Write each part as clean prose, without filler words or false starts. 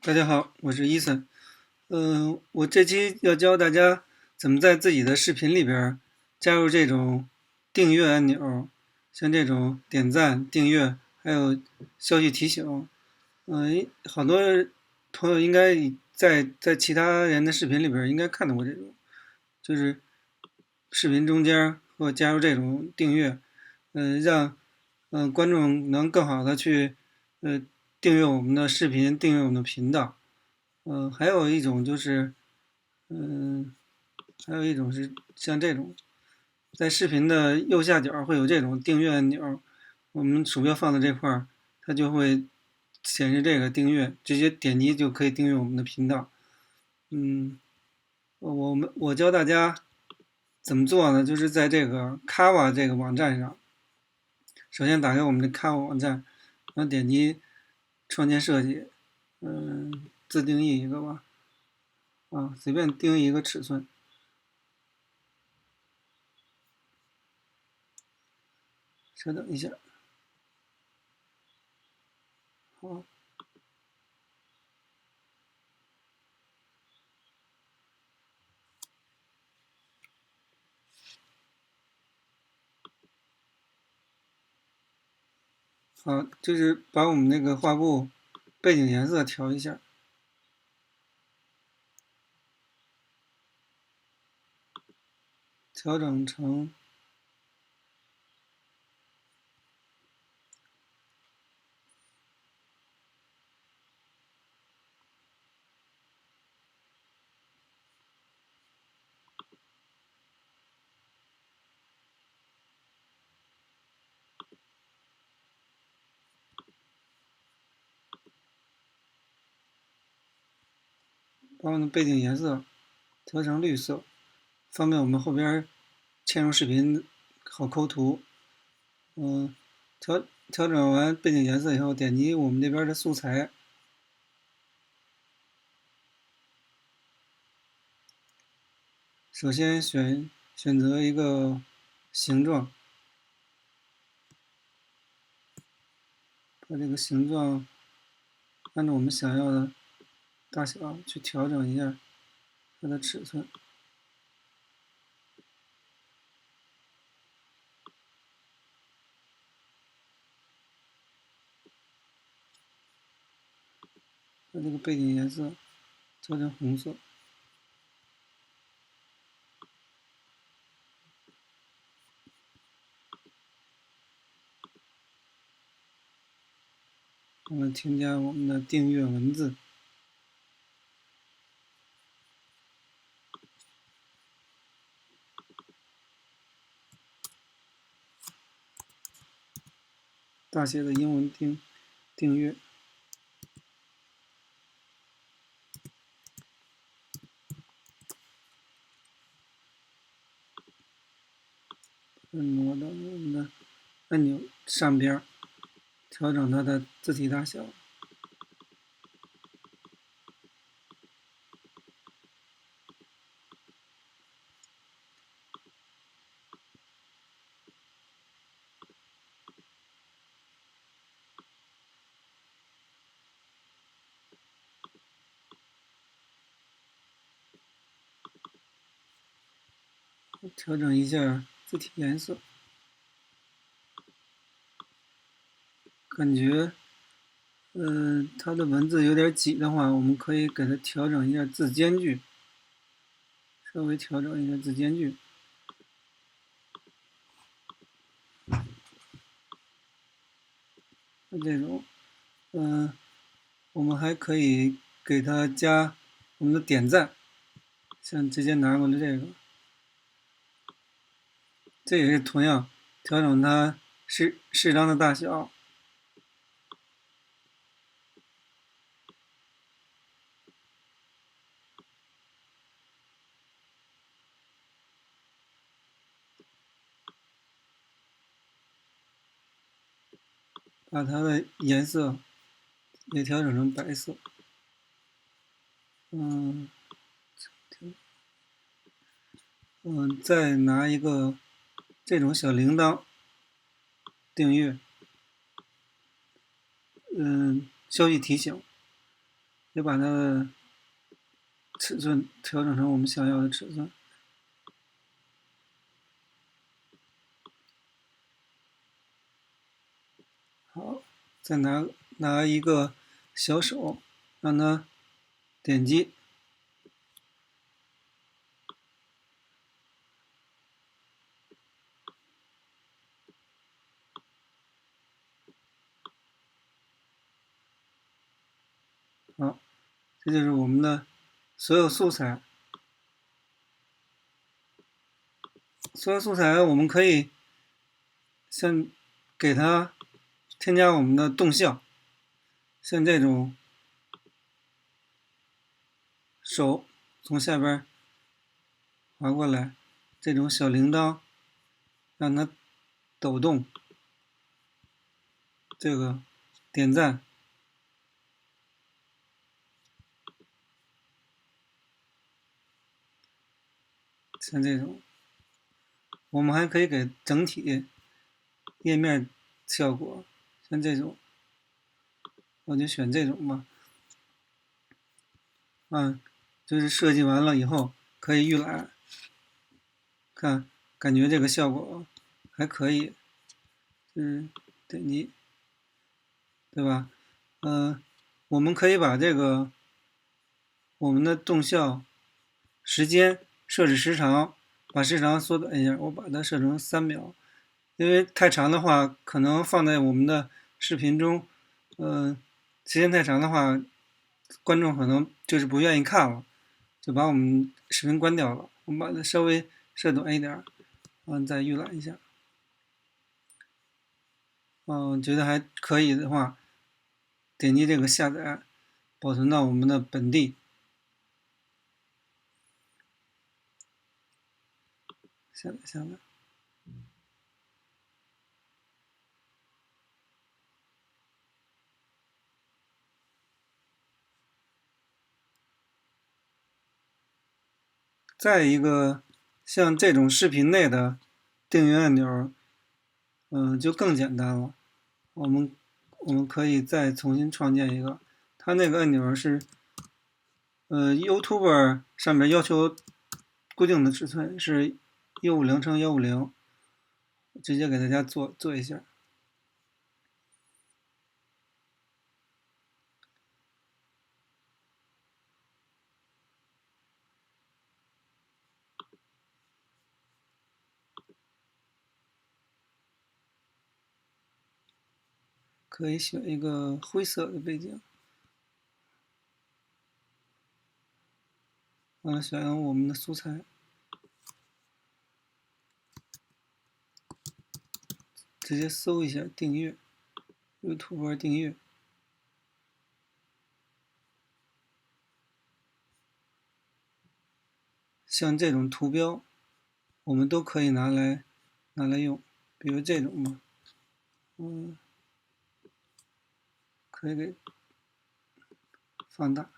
大家好，我是伊森。我这期要教大家怎么在自己的视频里边加入这种订阅按钮，像这种点赞、订阅，还有消息提醒。好多朋友应该在其他人的视频里边应该看到过这种，就是视频中间或加入这种订阅，让观众能更好的去呃订阅我们的视频，订阅我们的频道。还有一种就是，嗯、还有一种是像这种，在视频的右下角会有这种订阅按钮，我们鼠标放在这块儿，它就会显示这个订阅，直接点击就可以订阅我们的频道。嗯，我教大家怎么做呢？就是在这个 Canva 这个网站上，首先打开我们的 Canva 网站，然后点击创建设计，自定义一个吧，随便定义一个尺寸。稍等一下，好，好，就是把我们那个画布背景颜色调一下，调整成把我们的背景颜色调成绿色，方便我们后边嵌入视频好抠图。嗯，调整完背景颜色以后，点击我们这边的素材，首先选择一个形状，把这个形状按照我们想要的大小去调整一下它的尺寸。把这个背景颜色调成红色。我们添加我们的订阅文字，大写的英文订阅。挪到我们的按钮上边，调整它的字体大小。调整一下字体颜色，感觉它的文字有点挤的话，我们可以给它调整一下字间距，稍微调整一下字间距。这种，我们还可以给它加我们的点赞，像直接拿过来这个，这也是同样调整它适当的大小。把它的颜色也调整成白色。再拿一个这种小铃铛订阅，消息提醒，也把它的尺寸调整成我们想要的尺寸。好，再拿一个小手，让它点击。好，这就是我们的所有素材。所有素材我们可以像给它添加我们的动效，像这种手从下边滑过来，这种小铃铛让它抖动，这个点赞，像这种，我们还可以给整体页面效果，像这种，我就选这种吧。就是设计完了以后可以预览，看，感觉这个效果还可以，点击，对吧？我们可以把这个我们的动效时间设置时长，把时长缩短一下，我把它设成3秒，因为太长的话，可能放在我们的视频中，时间太长的话，观众可能就是不愿意看了，就把我们视频关掉了。我们把它稍微设短一点，再预览一下。觉得还可以的话，点击这个下载，保存到我们的本地。下载。再一个，像这种视频内的订阅按钮，就更简单了。我们可以再重新创建一个，它那个按钮是，YouTuber 上面要求固定的尺寸是150×150，直接给大家做一下。可以选一个灰色的背景，选用我们的素材，直接搜一下订阅 ，YouTuber 订阅。像这种图标，我们都可以拿来用，比如这种嘛，可以给放大。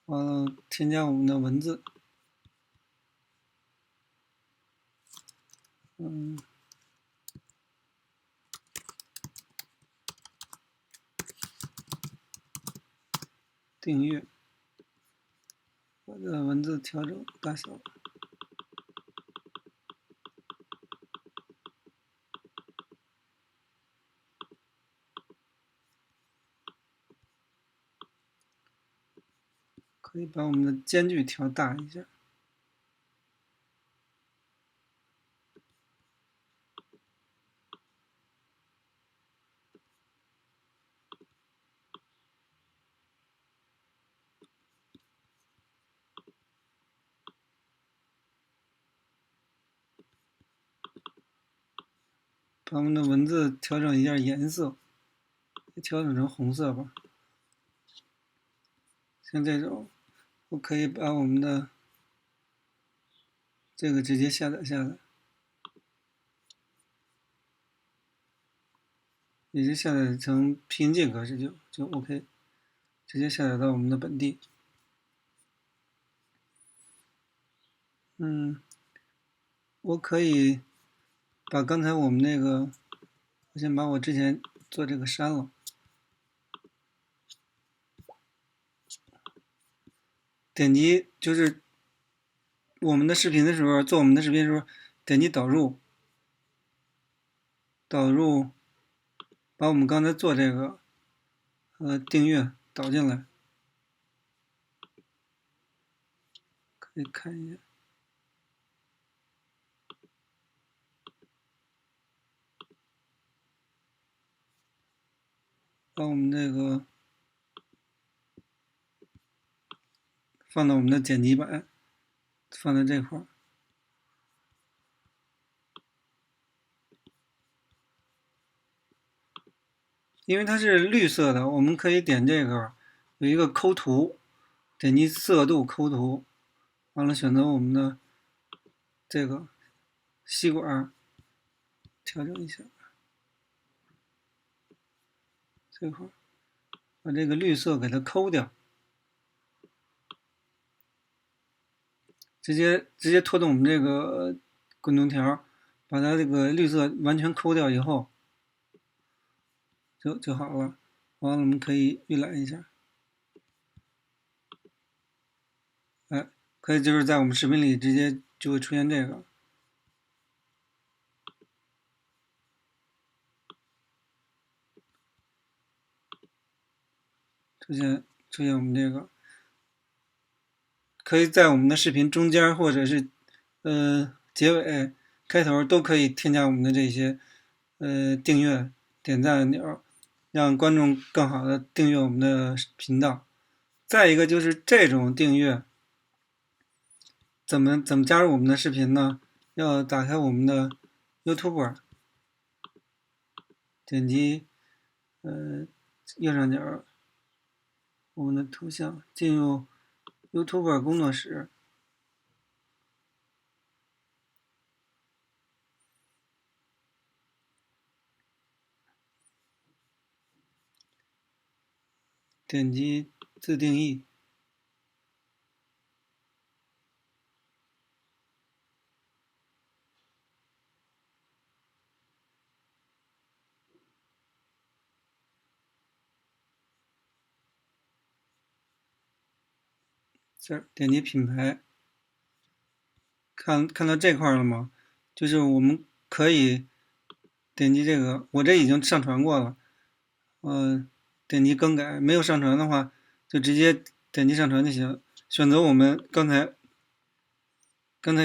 完了，添加我们的文字，订阅，我的文字调整大小，可以把我们的间距调大一下。把我们的文字调整一下颜色，调整成红色吧。像这种，我可以把我们的这个直接下载下来，也是下载成 PNG 格式就 OK， 直接下载到我们的本地。我可以把刚才我们那个，我先把我之前做这个删了。点击就是我们的视频的时候，做我们的视频的时候，点击导入，把我们刚才做这个订阅导进来，可以看一下。把我们这个放到我们的剪辑板，放在这块儿。因为它是绿色的，我们可以点这个，有一个抠图，点击色度抠图，完了选择我们的这个吸管，调整一下这块，把这个绿色给它抠掉，直接拖动我们这个滚动条，把它这个绿色完全抠掉以后，就好了。完了，我们可以预览一下，哎，可以就是在我们视频里直接就会出现这个。出现我们这个，可以在我们的视频中间或者是结尾、开头都可以添加我们的这些订阅、点赞按钮，让观众更好的订阅我们的频道。再一个就是这种订阅，怎么加入我们的视频呢？要打开我们的 YouTube， 点击右上角我们的头像，进入 YouTube 工作室，点击自定义。这儿点击品牌，看到这块了吗？就是我们可以点击这个，我这已经上传过了，点击更改，没有上传的话就直接点击上传就行。选择我们刚才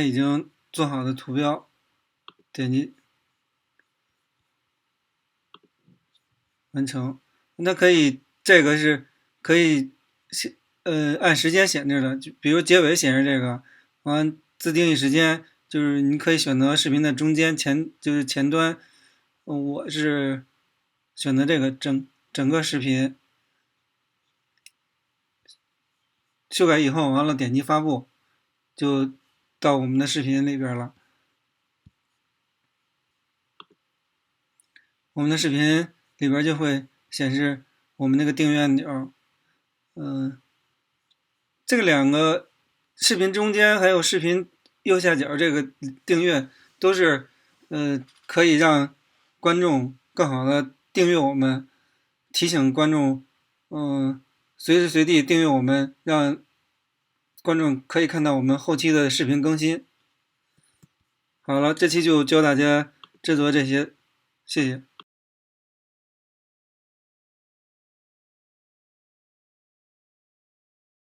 已经做好的图标，点击完成。那可以，这个是可以按时间显示的，就比如结尾显示这个，完自定义时间就是你可以选择视频的中间就是前端，我是选择这个整个视频，修改以后完了点击发布，就到我们的视频里边了。我们的视频里边就会显示我们那个订阅按钮，这个两个视频中间还有视频右下角这个订阅都是可以让观众更好的订阅我们，提醒观众随时随地订阅我们，让观众可以看到我们后期的视频更新。好了，这期就教大家制作这些，谢谢。